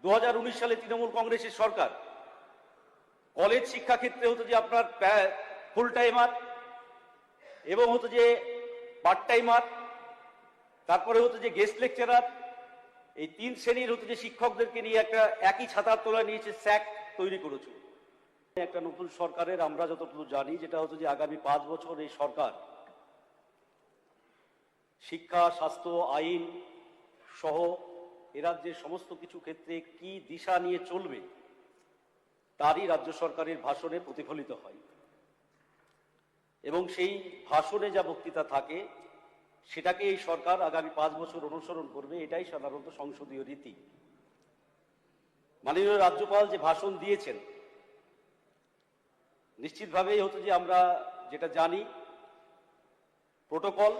2019 সালে তৃণমূল কংগ্রেসের সরকার কলেজ শিক্ষা ক্ষেত্রে হতো যে আপনার ফুল টাইমার এবং হতো যে পার্ট টাইমার, তারপরে হতো যে গেস্ট লেকচারার, এই 3 শ্রেণীর হতো যে শিক্ষকদেরকে নিয়ে একটা একই ছাতার তলায় নিয়েছে স্যাক তৈরি করেছে। একটা নতুন সরকারের আমরা যতটুকু জানি যেটা হতো যে আগামী 5 বছর এই সরকার শিক্ষা, স্বাস্থ্য, আইন সহ এ রাজ্যের সমস্ত কিছু ক্ষেত্রে কি দিশা নিয়ে চলবে তারই রাজ্য সরকারের ভাষণে প্রতিফলিত হয় এবং সেই ভাষণে যা বক্তৃতা থাকে সেটাকে এই সরকার আগামী 5 বছর অনুসরণ করবে, এটাই সাধারণত সংসদীয় রীতি। মাননীয় রাজ্যপাল যে ভাষণ দিয়েছেন নিশ্চিতভাবেই হতো যে আমরা যেটা জানি প্রোটোকল,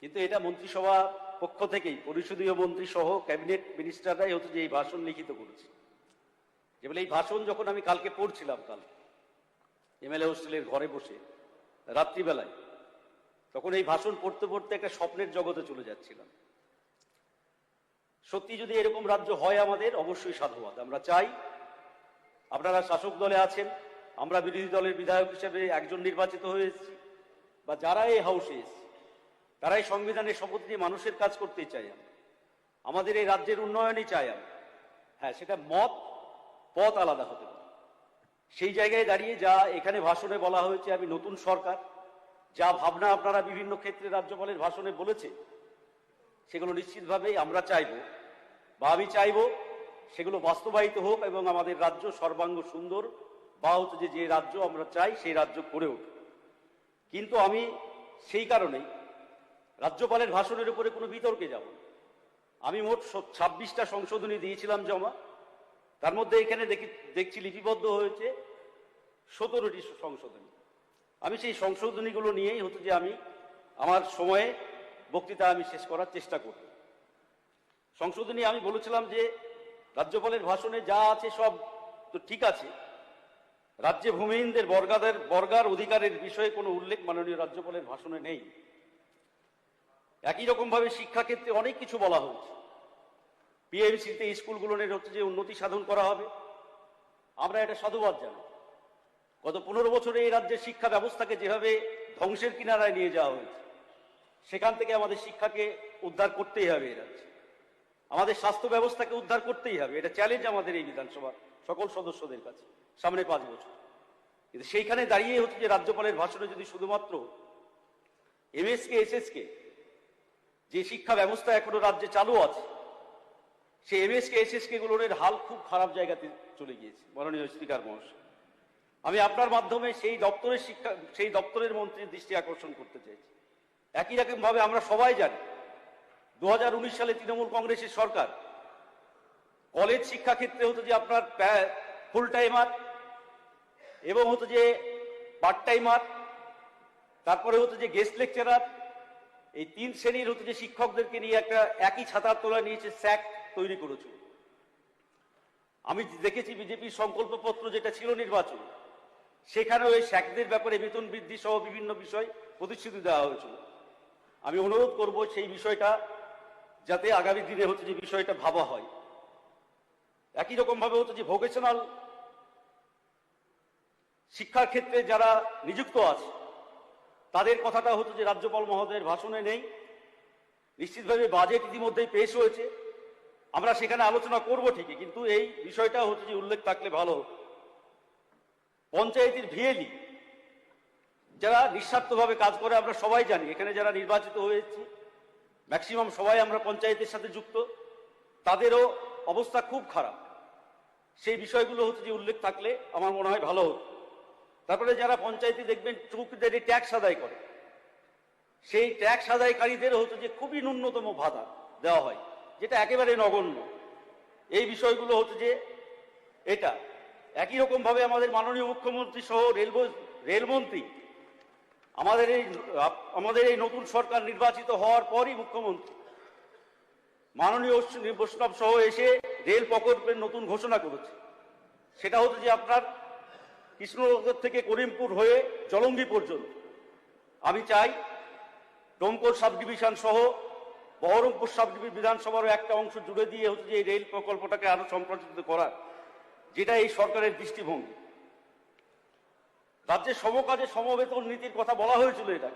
কিন্তু এটা মন্ত্রিসভা পক্ষ থেকেই পরিষদীয় মন্ত্রী সহ ক্যাবিনেট মিনিস্টাররাই হতো যে এই ভাষণ লিখিত করেছে। যেমন এই ভাষণ যখন আমি কালকে পড়ছিলাম, কাল এমএলএ হোস্টেলের ঘরে বসে রাত্রিবেলায়, তখন এই ভাষণ পড়তে পড়তে একটা স্বপ্নের জগতে চলে যাচ্ছিলাম। সত্যি যদি এরকম রাজ্য হয় আমাদের, অবশ্যই সাধুবাদ। আমরা চাই, আপনারা শাসক দলে আছেন, আমরা বিরোধী দলের বিধায়ক হিসেবে একজন নির্বাচিত হয়েছি, বা যারা এই হাউসে এসেছে তারাই সংবিধানের শপথ নিয়ে মানুষের কাজ করতে চাই। আমাদের এই রাজ্যের উন্নয়নই চাই আমরা। হ্যাঁ, সেটা পথ আলাদা হতে পারে। সেই জায়গায় দাঁড়িয়ে যা এখানে ভাষণে বলা হয়েছে, আমি নতুন সরকার, যা ভাবনা আপনারা বিভিন্ন ক্ষেত্রে রাজ্যপালের ভাষণে বলেছে, সেগুলো নিশ্চিতভাবেই আমরা চাইব বা আমি চাইব সেগুলো বাস্তবায়িত হোক এবং আমাদের রাজ্য সর্বাঙ্গ সুন্দর বা হচ্ছে যে রাজ্য আমরা চাই সেই রাজ্য করে উঠুক। কিন্তু আমি সেই কারণেই রাজ্যপালের ভাষণের উপরে কোনো বিতর্কে যাব না। আমি মোট 26টা সংশোধনী দিয়েছিলাম জমা, তার মধ্যে এখানে দেখছি লিপিবদ্ধ হয়েছে 17টি সংশোধনী। আমি সেই সংশোধনীগুলো নিয়েই হতো যে আমি আমার সময়ে বক্তৃতা আমি শেষ করার চেষ্টা করব। সংশোধনী আমি বলেছিলাম যে রাজ্যপালের ভাষণে যা আছে সব তো ঠিক আছে, রাজ্যে ভূমিহীনদের বর্গার অধিকারের বিষয়ে কোনো উল্লেখ মাননীয় রাজ্যপালের ভাষণে নেই। একই রকমভাবে শিক্ষাক্ষেত্রে অনেক কিছু বলা হয়েছে। পিএমসিতে স্কুলগুলোর হচ্ছে যে উন্নতি সাধন করা হবে, আমরা এটা সাধুবাদ জানাই। গত 15 বছরে এই রাজ্যের শিক্ষা ব্যবস্থাকে যেভাবে ধ্বংসের কিনারায় নিয়ে যাওয়া হয়েছে, সেখান থেকে আমাদের শিক্ষাকে উদ্ধার করতেই হবে। এই রাজ্যে আমাদের স্বাস্থ্য ব্যবস্থাকে উদ্ধার করতেই হবে। এটা চ্যালেঞ্জ আমাদের এই বিধানসভার সকল সদস্যদের কাছে সামনে 5 বছর। কিন্তু সেইখানে দাঁড়িয়ে হচ্ছে যে রাজ্যপালের ভাষণে যদি শুধুমাত্র এমএসকে এসএসকে যে শিক্ষা ব্যবস্থা এখনো রাজ্যে চালু আছে, সেই এমএসকে এসএসকে গুলোর হাল খুব খারাপ জায়গাতে চলে গিয়েছে। মাননীয় স্পিকার মহাশয়, আমি আপনার মাধ্যমে সেই দপ্তরের মন্ত্রীর দৃষ্টি আকর্ষণ করতে চাইছি। একই রকম ভাবে আমরা সবাই জানি 2019 সালে তৃণমূল কংগ্রেসের সরকার কলেজ শিক্ষা ক্ষেত্রে হতো যে আপনার ফুল টাইমার এবং হতো যে পার্ট টাইমার, তারপরে হতো যে গেস্ট লেকচারার, এই 3 শ্রেণীর হতো যে শিক্ষকদেরকে নিয়ে একটা একই ছাতার তলায় নিয়েছে স্যাক তৈরি করেছে। আমি দেখেছি বিজেপির সংকল্পপত্র যেটা ছিল নির্বাচন, সেখানে ওই স্যাকদের ব্যাপারে বেতন বৃদ্ধি সহ বিভিন্ন বিষয় প্রতিশ্রুতি দেওয়া হয়েছিল। আমি অনুরোধ করব সেই বিষয়টা যাতে আগামী দিনে হচ্ছে যে বিষয়টা ভাবা হয়। একই রকম ভাবে হচ্ছে যে ভোকেশনাল শিক্ষার ক্ষেত্রে যারা নিযুক্ত আছে তাদের কথাটা হচ্ছে যে রাজ্যপাল মহোদয়ের ভাষণে নেই। নিশ্চিতভাবে বাজেট ইতিমধ্যেই পেশ হয়েছে, আমরা সেখানে আলোচনা করব ঠিকই, কিন্তু এই বিষয়টা হচ্ছে যে উল্লেখ থাকলে ভালো। পঞ্চায়েতের ভিএলই যারা নিঃস্বার্থভাবে কাজ করে, আমরা সবাই জানি এখানে যারা নির্বাচিত হয়েছি ম্যাক্সিমাম সবাই আমরা পঞ্চায়েতের সাথে যুক্ত, তাদেরও অবস্থা খুব খারাপ। সেই বিষয়গুলো হচ্ছে যে উল্লেখ থাকলে আমার মনে হয় ভালো হতো। তারপরে যারা পঞ্চায়েতে দেখবেন চৌকিদারি ট্যাক্স আদায় করে, সেই ট্যাক্স আদায়কারীদের হচ্ছে যে খুবই ন্যূনতম ভাতা দেওয়া হয়, যেটা একেবারে নগণ্য। এই বিষয়গুলো হচ্ছে যে এটা একই রকম ভাবে আমাদের মাননীয় মুখ্যমন্ত্রী সহ রেলমন্ত্রী আমাদের এই নতুন সরকার নির্বাচিত হওয়ার পরই মুখ্যমন্ত্রী মাননীয় বৈষ্ণব সহ এসে রেল প্রকল্পের নতুন ঘোষণা করেছে। সেটা হচ্ছে যে আপনার কৃষ্ণনগর থেকে করিমপুর হয়ে জলঙ্গি পর্যন্ত। আমি চাই ডোমকল সাব ডিভিশন সহ বহরমপুর সাব বিধানসভারও একটা অংশ জুড়ে দিয়ে হচ্ছে যে এই রেল প্রকল্পটাকে আরো সম্প্রসারিত করা, যেটা এই সরকারের দৃষ্টিভঙ্গি। রাজ্যের সমকাজে সমবেতন নীতির কথা বলা হয়েছিল, এটা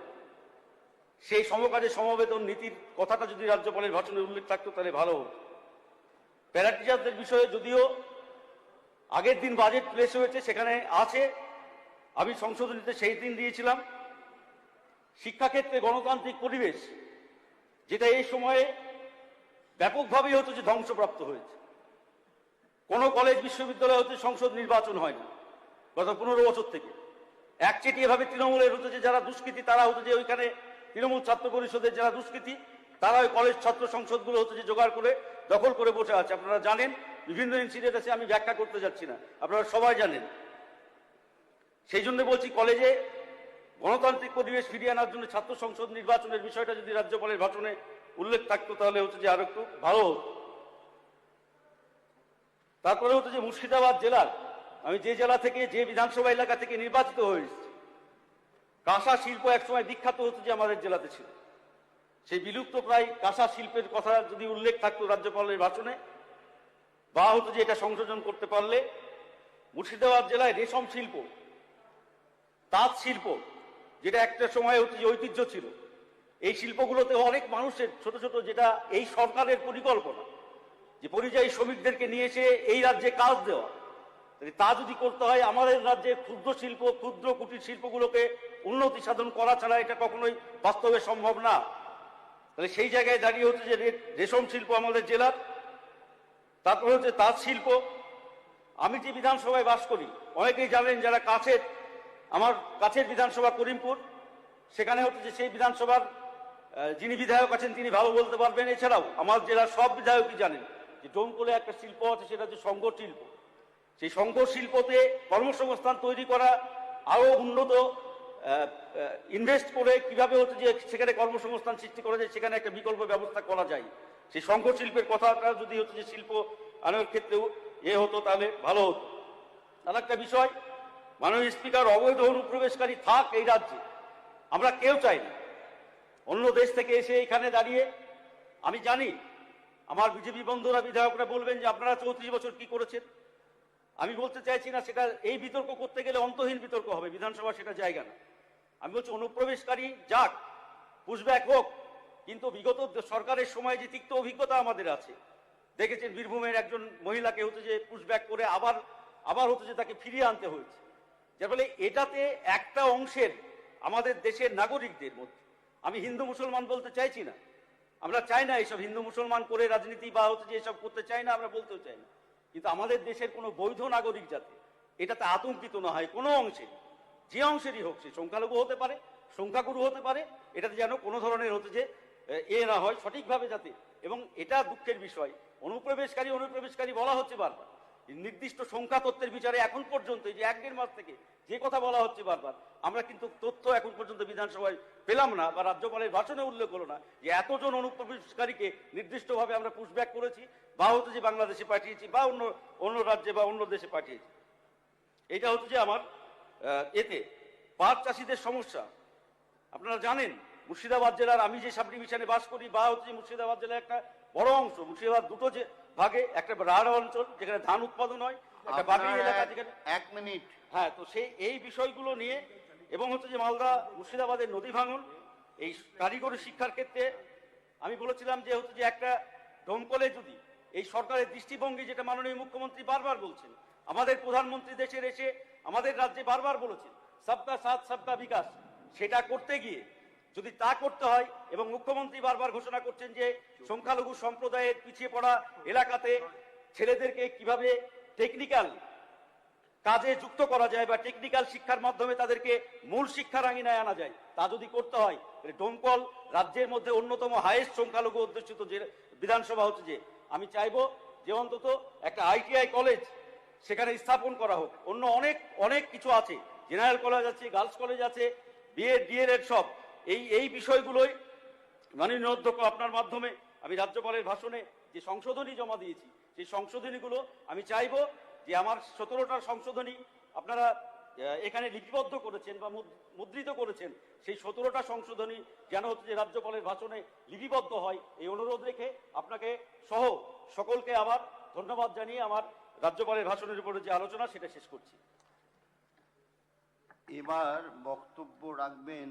সেই সমকাজে সমবেতন নীতির কথাটা যদি রাজ্যপালের ভাষণে উল্লেখ থাকতো তাহলে ভালো হতো। প্যারা টিচারদের বিষয়ে যদিও আগের দিন বাজেট প্লেস হয়েছে, সেখানে আছে, আমি সংশোধনীতে সেই দিন দিয়েছিলাম, শিক্ষাক্ষেত্রে গণতান্ত্রিক পরিবেশ যেটা এই সময়ে ব্যাপকভাবেই হচ্ছে যে ধ্বংসপ্রাপ্ত হয়েছে। কোনো কলেজ বিশ্ববিদ্যালয় হচ্ছে সংসদ নির্বাচন হয় না গত 15 বছর থেকে। একচেটি এভাবে তৃণমূলের হচ্ছে যে যারা দুষ্কৃতী, তারা হচ্ছে যে ওইখানে তৃণমূল ছাত্র পরিষদের যারা দুষ্কৃতী, তারা ওই কলেজ ছাত্র সংসদগুলো হচ্ছে যে জোগাড় করে দখল করে বসে আছে। আপনারা জানেন, বিভিন্ন ইনসিডেন্ট আছে, আমি ব্যাখ্যা করতে যাচ্ছি না, আপনারা সবাই জানেন। সেই জন্য বলছি, কলেজে গণতান্ত্রিক পরিবেশ ফিরিয়ে আনার জন্য ছাত্র সংসদ নির্বাচনের বিষয়টা যদি রাজ্যপালের ভাষণে উল্লেখ থাকতো তাহলে হচ্ছে যে আরো একটু ভালো হতো। তারপরে হচ্ছে যে মুর্শিদাবাদ জেলার, আমি যে জেলা থেকে, যে বিধানসভা এলাকা থেকে নির্বাচিত হয়েছি, কাঁসা শিল্প একসময় বিখ্যাত হতো যে আমাদের জেলাতে ছিল। সেই বিলুপ্ত প্রায় কাঁসা শিল্পের কথা যদি উল্লেখ থাকতো রাজ্যপালের ভাষণে, বা হতো যে এটা সংযোজন করতে পারলে মুর্শিদাবাদ জেলায় রেশম শিল্প, তাঁত শিল্প, যেটা একটা সময় হচ্ছে যে ঐতিহ্য ছিল, এই শিল্পগুলোতে অনেক মানুষের ছোট ছোট, যেটা এই সরকারের পরিকল্পনা যে পরিযায়ী শ্রমিকদেরকে নিয়ে এসে এই রাজ্যে কাজ দেওয়া, তা যদি করতে হয় আমাদের রাজ্যে ক্ষুদ্র শিল্প, ক্ষুদ্র কুটির শিল্পগুলোকে উন্নতি সাধন করা ছাড়া এটা কখনোই বাস্তবে সম্ভব না। তাহলে সেই জায়গায় দাঁড়িয়ে হচ্ছে যে রেশম শিল্প আমাদের জেলার, তারপরে হচ্ছে তাঁত শিল্প। আমি যে বিধানসভায় বাস করি, অনেকেই জানেন যারা কাছের, আমার কাছের বিধানসভা করিমপুর, সেখানে হচ্ছে যে সেই বিধানসভার যিনি বিধায়ক আছেন তিনি ভালো বলতে পারবেন। এছাড়াও আমার জেলার সব বিধায়কই জানেন যে ডোমকলে একটা শিল্প আছে, সেটা হচ্ছে সংঘ শিল্প। সেই সংঘ শিল্পতে কর্মসংস্থান তৈরি করা, আরো উন্নত ইনভেস্ট করে কিভাবে হচ্ছে যে সেখানে কর্মসংস্থান সৃষ্টি করা যায়, সেখানে একটা বিকল্প ব্যবস্থা করা যায়। সেই সংঘ শিল্পের কথাটা যদি হচ্ছে যে শিল্প আনার ক্ষেত্রেও হতো তাহলে ভালো হতো। আর একটা বিষয়, মাননীয় স্পিকার, অবৈধ অনুপ্রবেশকারী থাক এই রাজ্যে, আমরা কেউ চাই না। অন্য দেশ থেকে এসে এখানে দাঁড়িয়ে, আমি জানি আমার বিজেপি বন্ধুরা বিধায়করা বলবেন যে আপনারা 34 বছর কি করেছেন। আমি বলতে চাইছি না, সেটা এই বিতর্ক করতে গেলে অন্তহীন বিতর্ক হবে, বিধানসভা সেটা জায়গা না। আমি বলছি অনুপ্রবেশকারী যাক, পুশব্যাক হোক, কিন্তু বিগত সরকারের সময় যে তিক্ত অভিজ্ঞতা আমাদের আছে, দেখেছেন বীরভূমের একজন মহিলাকে হচ্ছে যে পুশব্যাক করে আবার হচ্ছে যে তাকে ফিরিয়ে আনতে হয়েছে। যার ফলে এটাতে একটা অংশের আমাদের দেশের নাগরিকদের মধ্যে, আমি হিন্দু মুসলমান বলতে চাইছি না, আমরা চাই না এইসব হিন্দু মুসলমান করে রাজনীতি বা হচ্ছে যে এসব করতে চাই না, আমরা বলতেও চাই না, কিন্তু আমাদের দেশের কোনো বৈধ নাগরিক যাতে এটাতে আতঙ্কিত না হয় কোনো অংশে, যে অংশেরই হোক, সে সংখ্যালঘু হতে পারে, সংখ্যাগুরু হতে পারে, এটাতে যেন কোনো ধরনের হচ্ছে যে না হয় সঠিকভাবে যাতে। এবং এটা দুঃখের বিষয়, অনুপ্রবেশকারী বলা হচ্ছে বারবার, নির্দিষ্ট সংখ্যা তথ্যের বিচারে এখন পর্যন্ত এই যে 1-1.5 মাস থেকে যে কথা বলা হচ্ছে বারবার, আমরা কিন্তু তথ্য এখন পর্যন্ত বিধানসভায় পেলাম না, বা রাজ্যপালের ভাষণে উল্লেখ হলো না যে এতজন অনুপ্রবেশকারীকে নির্দিষ্টভাবে আমরা পুশব্যাক করেছি, বা হচ্ছে যে বাংলাদেশে পাঠিয়েছি, বা অন্য রাজ্যে বা অন্য দেশে পাঠিয়েছি। এটা হচ্ছে যে আমার এতে পাট চাষিদের সমস্যা। আপনারা জানেন মুর্শিদাবাদ জেলার, আমি যে সাব ডিভিশনে বাস করি, বা হচ্ছে মুর্শিদাবাদ জেলার একটা বড় অংশ, মুর্শিদাবাদ দুটো যে ভাগে, একটা রাঢ় অঞ্চল যেখানে ধান উৎপাদন হয়, একটা বাগড়ি এলাকা যেখানে। 1 মিনিট। হ্যাঁ, তো এই বিষয়গুলো নিয়ে, এবং হচ্ছে যে মালদা মুর্শিদাবাদের নদী ভাঙন, এই কারিগরি শিক্ষার ক্ষেত্রে আমি বলেছিলাম যে হচ্ছে যে একটা দমকলে যদি এই সরকারের দৃষ্টিভঙ্গি, যেটা মাননীয় মুখ্যমন্ত্রী বারবার বলছেন, আমাদের প্রধানমন্ত্রী দেশের এসে আমাদের রাজ্যে বারবার বলেছেন সবকা সাথ সবকা বিকাশ, সেটা করতে গিয়ে যদি তা করতে হয়, এবং মুখ্যমন্ত্রী বারবার ঘোষণা করছেন যে সংখ্যালঘু সম্প্রদায়ের পিছিয়ে পড়া এলাকাতে ছেলেদেরকে কিভাবে টেকনিক্যাল কাজে যুক্ত করা যায়, বা টেকনিক্যাল শিক্ষার মাধ্যমে তাদেরকে মূল শিক্ষার আঙিনায় আনা যায়, তা যদি করতে হয়, ডোমকল রাজ্যের মধ্যে অন্যতম হাইয়েস্ট সংখ্যালঘু অধ্যুষিত যে বিধানসভা হচ্ছে যে, আমি চাইবো যে অন্তত একটা ITI কলেজ সেখানে স্থাপন করা হোক। অন্য অনেক কিছু আছে, জেনারেল কলেজ আছে, গার্লস কলেজ আছে, বিএড ডিএলএড সব। এই বিষয়গুলোই মাননীয় অধ্যক্ষ, আপনার মাধ্যমে আমি রাজ্যপালের ভাষণে যে সংশোধনী জমা দিয়েছি, সেই সংশোধনীগুলো আমি চাইবো যে আমার 17টা সংশোধনী আপনারা এখানে লিপিবদ্ধ করেছেন বা মুদ্রিত করেছেন, সেই 17টা সংশোধনী যেন হচ্ছে যে রাজ্যপালের ভাষণে লিপিবদ্ধ হয়, এই অনুরোধ রেখে আপনাকে সহ সকলকে আবার ধন্যবাদ জানিয়ে আমার রাজ্যপালের ভাষণের উপরে যে আলোচনা সেটা শেষ করছি। এবার বক্তব্য রাখবেন